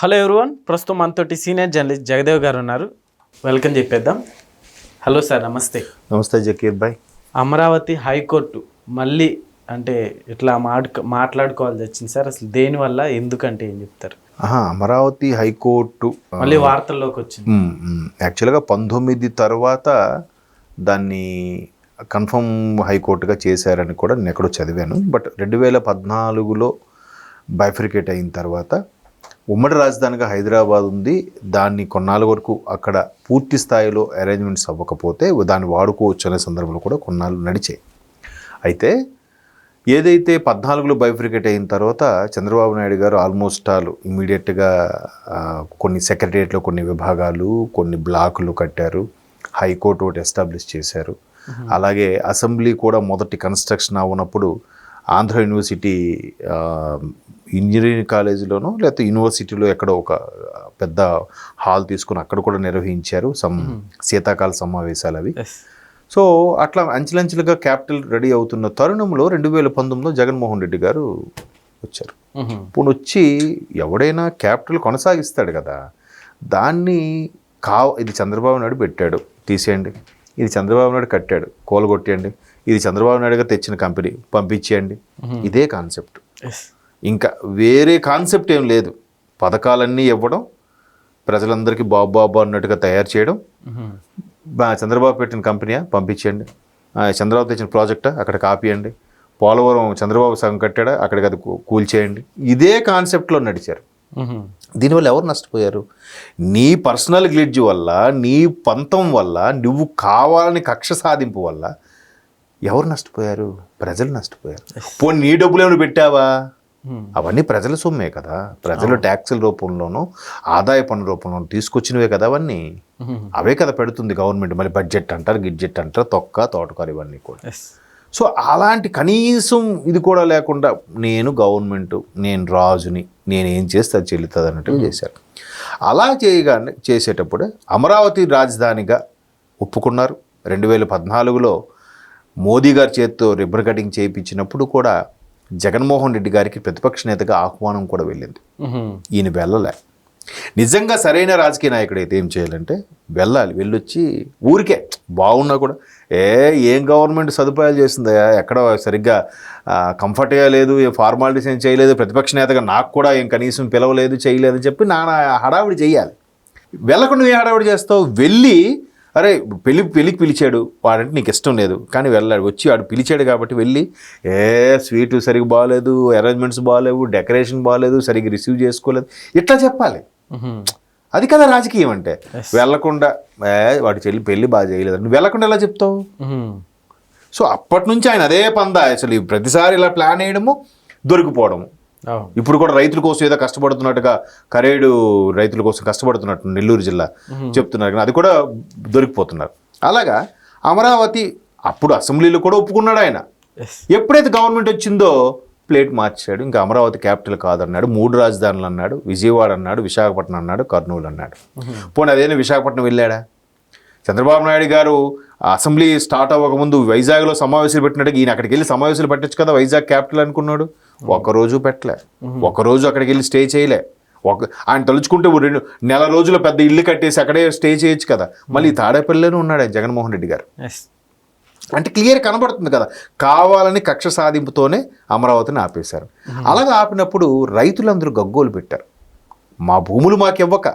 Hello everyone, ప్రస్తుతం మనతోటి senior journalist Jagdev గారు ఉన్నారు. వెల్కమ్ చెప్పేద్దాం. హలో సార్, నమస్తే. నమస్తే జకీర్ భాయ్. అమరావతి హైకోర్టు మళ్ళీ అంటే ఇట్లా మాట్లాడుకోవాల్సి వచ్చింది సార్. అసలు దేనివల్ల, ఎందుకంటే ఏం చెప్తారు? అమరావతి హైకోర్టు మళ్ళీ వార్తల్లోకి వచ్చింది. యాక్చువల్గా 19 తర్వాత దాన్ని కన్ఫర్మ్ హైకోర్టుగా చేశారని కూడా నేను ఎక్కడో చదివాను. బట్ 2014లో బైఫ్రికేట్ అయిన తర్వాత ఉమ్మడి రాజధానిగా హైదరాబాద్ ఉంది. దాన్ని కొన్నాళ్ళ వరకు అక్కడ పూర్తి స్థాయిలో అరేంజ్మెంట్స్ అవ్వకపోతే దాన్ని వాడుకోవచ్చు అనే సందర్భంలో కూడా కొన్నాళ్ళు నడిచాయి. అయితే ఏదైతే 14లో బైఫ్రికేట్ అయిన తర్వాత చంద్రబాబు నాయుడు గారు ఆల్మోస్ట్ ఇమ్మీడియట్గా కొన్ని సెక్రటరియట్లో కొన్ని విభాగాలు, కొన్ని బ్లాకులు కట్టారు. హైకోర్టు ఒకటి ఎస్టాబ్లిష్ చేశారు. అలాగే అసెంబ్లీ కూడా మొదటి కన్స్ట్రక్షన్ అవునప్పుడు ఆంధ్ర యూనివర్సిటీ ఇంజనీరింగ్ కాలేజీలోనో లేకపోతే యూనివర్సిటీలో ఎక్కడో ఒక పెద్ద హాల్ తీసుకుని అక్కడ కూడా నిర్వహించారు శీతాకాల సమావేశాలు అవి. సో అట్లా అంచెలంచెలుగా క్యాపిటల్ రెడీ అవుతున్న తరుణంలో 2019లో జగన్మోహన్ రెడ్డి గారు వచ్చారు. ఇప్పుడు వచ్చి ఎవడైనా క్యాపిటల్ కొనసాగిస్తాడు కదా, దాన్ని ఇది చంద్రబాబు నాయుడు పెట్టాడు తీసేయండి, ఇది చంద్రబాబు నాయుడు కట్టాడు కూలగొట్టేయండి, ఇది చంద్రబాబు నాయుడుగా తెచ్చిన కంపెనీ పంపించేయండి. ఇదే కాన్సెప్ట్, ఇంకా వేరే కాన్సెప్ట్ ఏం లేదు. పథకాలన్నీ ఇవ్వడం, ప్రజలందరికీ బాబు అన్నట్టుగా తయారు చేయడం, చంద్రబాబు పెట్టిన కంపెనీయా పంపించండి, చంద్రబాబు తెచ్చిన ప్రాజెక్టా అక్కడ కాపీయండి, పోలవరం చంద్రబాబు సగం కట్టాడా అక్కడికి అది కూల్చేయండి. ఇదే కాన్సెప్ట్లో నడిచారు. దీనివల్ల ఎవరు నష్టపోయారు? నీ పర్సనల్ గ్లిడ్జ్ వల్ల, నీ పంతం వల్ల, నువ్వు కావాలని కక్ష సాధింపు వల్ల ఎవరు నష్టపోయారు? ప్రజలు నష్టపోయారు. పోనీ నీ డబ్బులు ఏమైనా పెట్టావా? అవన్నీ ప్రజల సొమ్మే కదా, ప్రజలు ట్యాక్సుల రూపంలోనూ ఆదాయ పన్ను రూపంలోనూ తీసుకొచ్చినవే కదా అవన్నీ. అవే కదా పెడుతుంది గవర్నమెంట్. మళ్ళీ బడ్జెట్ అంటారు, గిడ్జెట్ అంటారు, తోటకారు ఇవన్నీ కూడా. సో అలాంటి కనీసం ఇది కూడా లేకుండా నేను గవర్నమెంట్, నేను రాజుని, నేనేం చేస్తే అది చెల్లుతుంది అన్నట్టుగా చేశారు. అలా చేసేటప్పుడే అమరావతి రాజధానిగా ఒప్పుకున్నారు. 2014లో మోదీ గారి చేతితో రిబ్బన్ కటింగ్ చేయించినప్పుడు కూడా జగన్మోహన్ రెడ్డి గారికి ప్రతిపక్ష నేతగా ఆహ్వానం కూడా వెళ్ళింది. ఈయన వెళ్ళలే. నిజంగా సరైన రాజకీయ నాయకుడు అయితే ఏం చేయాలంటే వెళ్ళాలి, వెళ్ళొచ్చి ఊరికే బాగున్నా కూడా ఏం గవర్నమెంట్ సదుపాయాలు చేస్తుందా, ఎక్కడ సరిగ్గా కంఫర్ట్గా లేదు, ఏ ఫార్మాలిటీస్ ఏం చేయలేదు, ప్రతిపక్ష నేతగా నాకు కూడా ఏం కనీసం పిలవలేదు, చేయలేదు చెప్పి నాన్న హడావిడి చేయాలి. వెళ్ళకుండా ఏ హడావిడి చేస్తావు? వెళ్ళి అరే పెళ్ళికి పిలిచాడు వాడంటే నీకు ఇష్టం లేదు కానీ వెళ్ళాడు, వచ్చి వాడు పిలిచాడు కాబట్టి వెళ్ళి స్వీట్ సరిగ్గా బాగాలేదు, అరేంజ్మెంట్స్ బాగాలేవు, డెకరేషన్ బాగాలేదు, సరిగ్గా రిసీవ్ చేసుకోలేదు, ఇట్లా చెప్పాలి. అది కదా రాజకీయం అంటే. వెళ్ళకుండా వాడి పెళ్ళి బాగా చేయలేదు, నువ్వు వెళ్ళకుండా ఎలా చెప్తావు? సో అప్పటి నుంచి ఆయన అదే పందా. అసలు ప్రతిసారి ఇలా ప్లాన్ వేయడము, దొరికిపోవడము. ఇప్పుడు కూడా రైతుల కోసం ఏదో కష్టపడుతున్నట్టుగా కరేడు రైతుల కోసం కష్టపడుతున్నట్టు నెల్లూరు జిల్లా చెప్తున్నారు కానీ అది కూడా దొరికిపోతున్నారు. అలాగా అమరావతి అప్పుడు అసెంబ్లీలో కూడా ఒప్పుకున్నాడు ఆయన. ఎప్పుడైతే గవర్నమెంట్ వచ్చిందో ప్లేట్ మార్చాడు. ఇంకా అమరావతి క్యాపిటల్ కాదన్నాడు, 3 రాజధానులు అన్నాడు, విజయవాడ అన్నాడు, విశాఖపట్నం అన్నాడు, కర్నూలు అన్నాడు. పోనీ అదేనా విశాఖపట్నం వెళ్ళాడా? చంద్రబాబు నాయుడు గారు అసెంబ్లీ స్టార్ట్ అవ్వకముందు వైజాగ్లో సమావేశాలు పెట్టినట్టుగా ఈయన అక్కడికి వెళ్ళి సమావేశాలు పెట్టచ్చు కదా, వైజాగ్ క్యాపిటల్ అనుకున్నాడు. ఒకరోజు పెట్టలే, ఒకరోజు అక్కడికి వెళ్ళి స్టే చేయలే. ఆయన తలుచుకుంటే 2 నెల రోజులు పెద్ద ఇల్లు కట్టేసి అక్కడే స్టే చేయొచ్చు కదా. మళ్ళీ తాడేపల్లిలోనే ఉన్నాడు ఆయన జగన్మోహన్ రెడ్డి గారు. అంటే క్లియర్ కనబడుతుంది కదా, కావాలని కక్ష సాధింపుతోనే అమరావతిని ఆపేశారు. అలాగే ఆపినప్పుడు రైతులందరూ గగ్గోలు పెట్టారు. మా భూములు మాకు ఇవ్వక,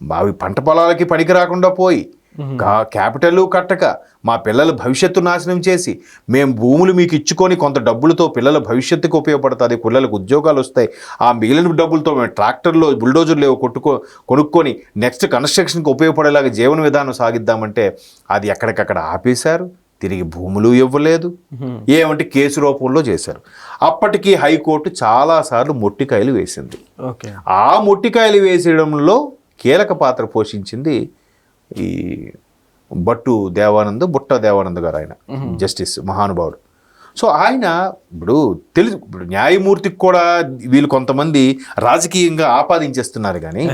అవి పంట పొలాలకి పనికి రాకుండా పోయి, క్యాపిటల్ కట్టక, మా పిల్లల భవిష్యత్తు నాశనం చేసి, మేము భూములు మీకు ఇచ్చుకొని కొంత డబ్బులతో పిల్లల భవిష్యత్తుకు ఉపయోగపడుతుంది, పిల్లలకు ఉద్యోగాలు వస్తాయి, ఆ మిగిలిన డబ్బులతో మేము ట్రాక్టర్లో బుల్డోజర్లు కొనుక్కొని నెక్స్ట్ కన్స్ట్రక్షన్కి ఉపయోగపడేలాగా జీవన విధానం సాగిద్దామంటే అది ఎక్కడికక్కడ ఆపేశారు. తిరిగి భూములు ఇవ్వలేదు, ఏమంటే కేసు రూపంలో చేశారు. అప్పటికి హైకోర్టు చాలాసార్లు మొట్టికాయలు వేసింది. ఆ మొట్టికాయలు వేసేయడంలో కీలక పాత్ర పోషించింది ఈ బుట్ట దేవానంద్ గారు. ఆయన జస్టిస్ మహానుభావుడు. సో ఆయన ఇప్పుడు న్యాయమూర్తికి కూడా వీళ్ళు కొంతమంది రాజకీయంగా ఆపాదించేస్తున్నారు కానీ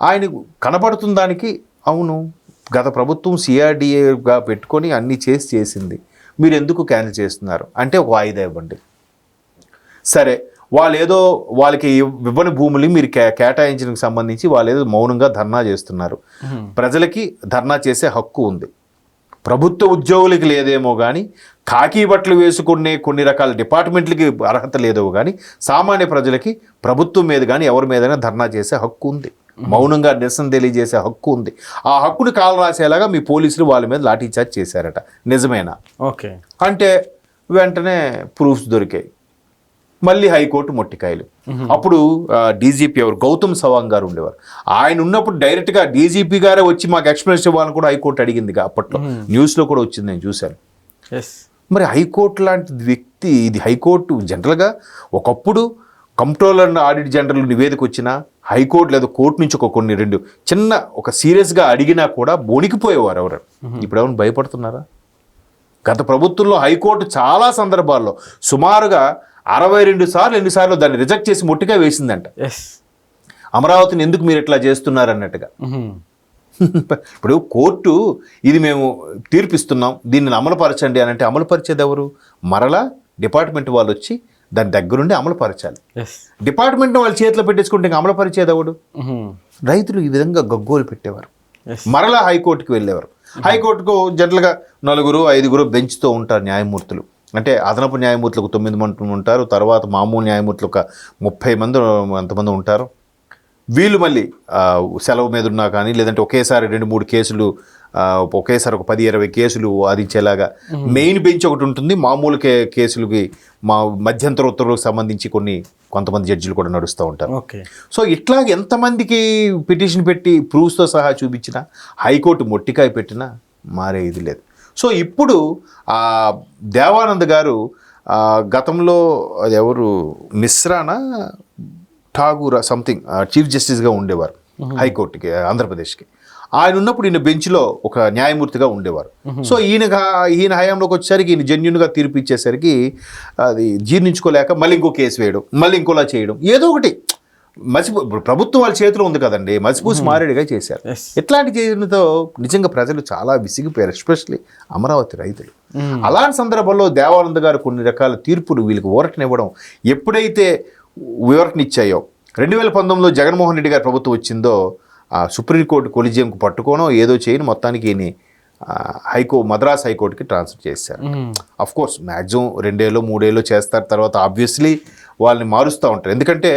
ఆయన కనబడుతున్న దానికి అవును గత ప్రభుత్వం సిఆర్డిఏగా పెట్టుకొని అన్నీ చేసింది, మీరు ఎందుకు క్యాన్సిల్ చేస్తున్నారు అంటే వాయిదా ఇవ్వండి. సరే వాళ్ళు ఏదో వాళ్ళకి ఇవ్వని భూములు మీరు కేటాయించడానికి సంబంధించి వాళ్ళు ఏదో మౌనంగా ధర్నా చేస్తున్నారు. ప్రజలకి ధర్నా చేసే హక్కు ఉంది. ప్రభుత్వ ఉద్యోగులకి లేదేమో కానీ, కాకి బట్టలు వేసుకునే కొన్ని రకాల డిపార్ట్మెంట్లకి అర్హత లేదో కానీ, సామాన్య ప్రజలకి ప్రభుత్వం మీద కానీ ఎవరి మీదైనా ధర్నా చేసే హక్కు ఉంది. మౌనంగా నిరసన తెలియజేసే హక్కు ఉంది. ఆ హక్కుని కాలు రాసేలాగా మీ పోలీసులు వాళ్ళ మీద లాఠీచార్జ్ చేశారట. నిజమేనా? ఓకే. అంటే వెంటనే ప్రూఫ్స్ దొరికాయి. మళ్ళీ హైకోర్టు మొట్టికాయలు. అప్పుడు డీజీపీ ఎవరు, గౌతమ్ సవాంగ్ గారు ఉండేవారు. ఆయన ఉన్నప్పుడు డైరెక్ట్గా డీజీపీ గారే వచ్చి మాకు ఎక్స్ప్లెనేషన్ ఇవ్వాలని కూడా హైకోర్టు అడిగింది. అప్పట్లో న్యూస్లో కూడా వచ్చింది, నేను చూశాను. మరి హైకోర్టు లాంటి వ్యక్తి, ఇది హైకోర్టు జనరల్గా ఒకప్పుడు కంప్ట్రోలర్ అండ్ ఆడిట్ జనరల్ నివేదిక వచ్చినా హైకోర్టు లేదా కోర్టు నుంచి కొన్ని రెండు చిన్న ఒక సీరియస్గా అడిగినా కూడా బొణికిపోయేవారు ఎవరు. ఇప్పుడు ఎవరు భయపడుతున్నారా? గత ప్రభుత్వంలో హైకోర్టు చాలా సందర్భాల్లో సుమారుగా 62 సార్లు ఎన్నిసార్లు దాన్ని రిజెక్ట్ చేసి ముట్టిగా వేసిందంట. అమరావతిని ఎందుకు మీరు ఇట్లా చేస్తున్నారు అన్నట్టుగా. ఇప్పుడు కోర్టు ఇది మేము తీర్పిస్తున్నాం, దీన్ని అమలుపరచండి అని అంటే అమలుపరిచేది ఎవరు? మరలా డిపార్ట్మెంట్ వాళ్ళు వచ్చి దాని దగ్గరుండి అమలుపరచాలి. డిపార్ట్మెంట్ వాళ్ళ చేతిలో పెట్టేసుకుంటే ఇంకా అమలుపరిచేది ఎవడు? రైతులు ఈ విధంగా గగ్గోలు పెట్టేవారు. మరలా హైకోర్టుకి వెళ్ళేవారు. హైకోర్టుకు జనరల్గా 4-5 బెంచ్తో ఉంటారు న్యాయమూర్తులు. అంటే అదనపు న్యాయమూర్తులకు 9 మంది ఉంటారు. తర్వాత మామూలు న్యాయమూర్తులు ఒక 30 మంది అంతమంది ఉంటారు. వీళ్ళు మళ్ళీ సెలవు మీద ఉన్నా కానీ, లేదంటే ఒకేసారి 2-3 కేసులు, ఒకేసారి ఒక 10-20 కేసులు వాదించేలాగా మెయిన్ బెంచ్ ఒకటి ఉంటుంది. మామూలు కేసులకి మధ్యంతర ఉత్తర్వులకు సంబంధించి కొంతమంది జడ్జిలు కూడా నడుస్తూ ఉంటారు. సో ఇట్లాగ ఎంతమందికి పిటిషన్ పెట్టి ప్రూఫ్స్తో సహా చూపించినా, హైకోర్టు మొట్టికాయ పెట్టినా మారే ఇది లేదు. సో ఇప్పుడు దేవానంద్ గారు గతంలో అది ఎవరు మిశ్రానా ఠాగూర్ సంథింగ్ చీఫ్ జస్టిస్గా ఉండేవారు హైకోర్టుకి, ఆంధ్రప్రదేశ్కి. ఆయన ఉన్నప్పుడు ఈయన బెంచ్లో ఒక న్యాయమూర్తిగా ఉండేవారు. సో ఈయన హయాంలోకి వచ్చేసరికి ఈయన జెన్యున్గా తీర్పు ఇచ్చేసరికి అది జీర్ణించుకోలేక మళ్ళీ ఇంకో కేసు వేయడం, మళ్ళీ ఇంకోలా చేయడం, ఏదో ఒకటి ప్రభుత్వం వాళ్ళ చేతిలో ఉంది కదండి, మసిపూసి మారేడుగా చేశారు. ఇట్లాంటి చేయడంతో నిజంగా ప్రజలు చాలా విసిగిపోయారు, ఎస్పెషల్లీ అమరావతి రైతులు. అలాంటి సందర్భంలో దేవానంద్ గారు కొన్ని రకాల తీర్పులు వీళ్ళకి ఊరటనివ్వడం ఎప్పుడైతే వివరణిచ్చాయో, 2019లో జగన్మోహన్ రెడ్డి గారి ప్రభుత్వం వచ్చిందో సుప్రీంకోర్టు కొలిజియంకు పట్టుకోనో ఏదో చేయని మొత్తానికి ఈయన మద్రాస్ హైకోర్టుకి ట్రాన్స్ఫర్ చేశారు. అఫ్ కోర్స్ మ్యాక్సిమం 2-3 ఏళ్ళు చేస్తారు. తర్వాత ఆబ్వియస్లీ వాళ్ళని మారుస్తూ ఉంటారు. ఎందుకంటే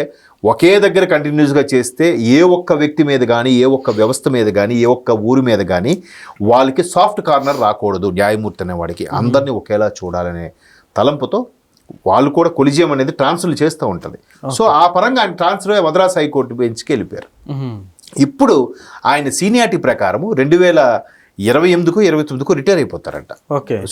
ఒకే దగ్గర కంటిన్యూస్గా చేస్తే ఏ ఒక్క వ్యక్తి మీద కానీ, ఏ ఒక్క వ్యవస్థ మీద కానీ, ఏ ఒక్క ఊరి మీద కానీ వాళ్ళకి సాఫ్ట్ కార్నర్ రాకూడదు. న్యాయమూర్తి అనేవాడికి అందరినీ ఒకేలా చూడాలనే తలంపుతో వాళ్ళు కూడా కొలిజియం అనేది ట్రాన్స్ఫర్లు చేస్తూ ఉంటుంది. సో ఆ పరంగా ఆయన ట్రాన్స్ఫర్ మద్రాస్ హైకోర్టు బెంచ్కి వెళ్ళిపోయారు. ఇప్పుడు ఆయన సీనియారిటీ ప్రకారము 2028కు 29కు రిటైర్ అయిపోతారంట.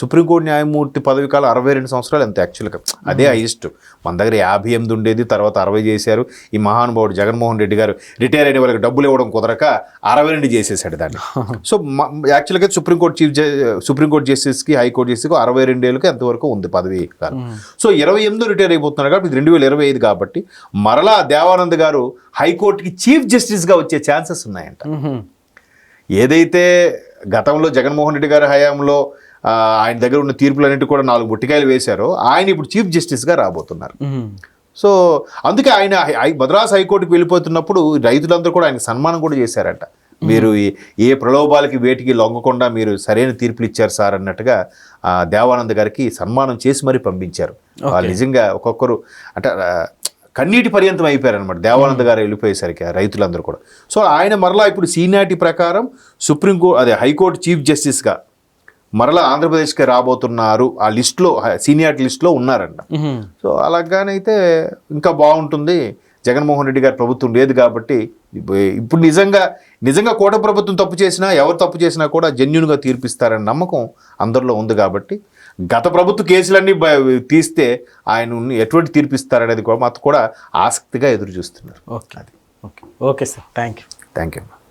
సుప్రీంకోర్టు న్యాయమూర్తి పదవి కాలం 62 సంవత్సరాలు అంతే. యాక్చువల్గా అదే హైయెస్ట్. మన దగ్గర 58 ఉండేది, తర్వాత 60 చేశారు. ఈ మహానుభావుడు జగన్మోహన్ రెడ్డి గారు రిటైర్ అయిన వాళ్ళకి డబ్బులు ఇవ్వడం కుదరక 62 చేసేసాడు దాన్ని. సో యాక్చువల్గా సుప్రీంకోర్టు జస్టిస్కి, హైకోర్టు జస్టిస్కి 62 ఏళ్ళకి ఎంతవరకు ఉంది పదవి కాలం. సో 28 రిటైర్ అయిపోతున్నారు కాబట్టి ఇది 2025 కాబట్టి మరలా దేవానంద్ గారు హైకోర్టుకి చీఫ్ జస్టిస్గా వచ్చే ఛాన్సెస్ ఉన్నాయంట. ఏదైతే గతంలో జగన్మోహన్ రెడ్డి గారి హయాంలో ఆయన దగ్గర ఉన్న తీర్పులన్నింటి కూడా 4 ముట్టికాయలు వేశారో, ఆయన ఇప్పుడు చీఫ్ జస్టిస్గా రాబోతున్నారు. సో అందుకే ఆయన మద్రాస్ హైకోర్టుకి వెళ్ళిపోతున్నప్పుడు రైతులందరూ కూడా ఆయన సన్మానం కూడా చేశారట. మీరు ఏ ప్రలోభాలకి వేటికి లొంగకుండా మీరు సరైన తీర్పులు ఇచ్చారు సార్ అన్నట్టుగా దేవానంద్ గారికి సన్మానం చేసి మరీ పంపించారు. వాళ్ళు నిజంగా ఒక్కొక్కరు అంటే కన్నీటి పర్యంతం అయిపోయారనమాట దేవానంద్ గారు వెళ్ళిపోయేసరికి రైతులందరూ కూడా. సో ఆయన మరలా ఇప్పుడు సీనియారిటీ ప్రకారం హైకోర్టు చీఫ్ జస్టిస్గా మరలా ఆంధ్రప్రదేశ్కి రాబోతున్నారు. ఆ లిస్టులో సీనియారిటీ లిస్టులో ఉన్నారంట. సో అలాగానైతే ఇంకా బాగుంటుంది. జగన్మోహన్ రెడ్డి గారి ప్రభుత్వం లేదు కాబట్టి ఇప్పుడు నిజంగా కోట ప్రభుత్వం తప్పు చేసినా, ఎవరు తప్పు చేసినా కూడా జెన్యూన్గా తీర్పిస్తారని నమ్మకం అందరిలో ఉంది. కాబట్టి గత ప్రభుత్వ కేసులన్నీ తీస్తే ఆయన ఎటువంటి తీర్పిస్తారనేది కూడా ఆసక్తిగా ఎదురు చూస్తున్నారు. Okay sir, thank you.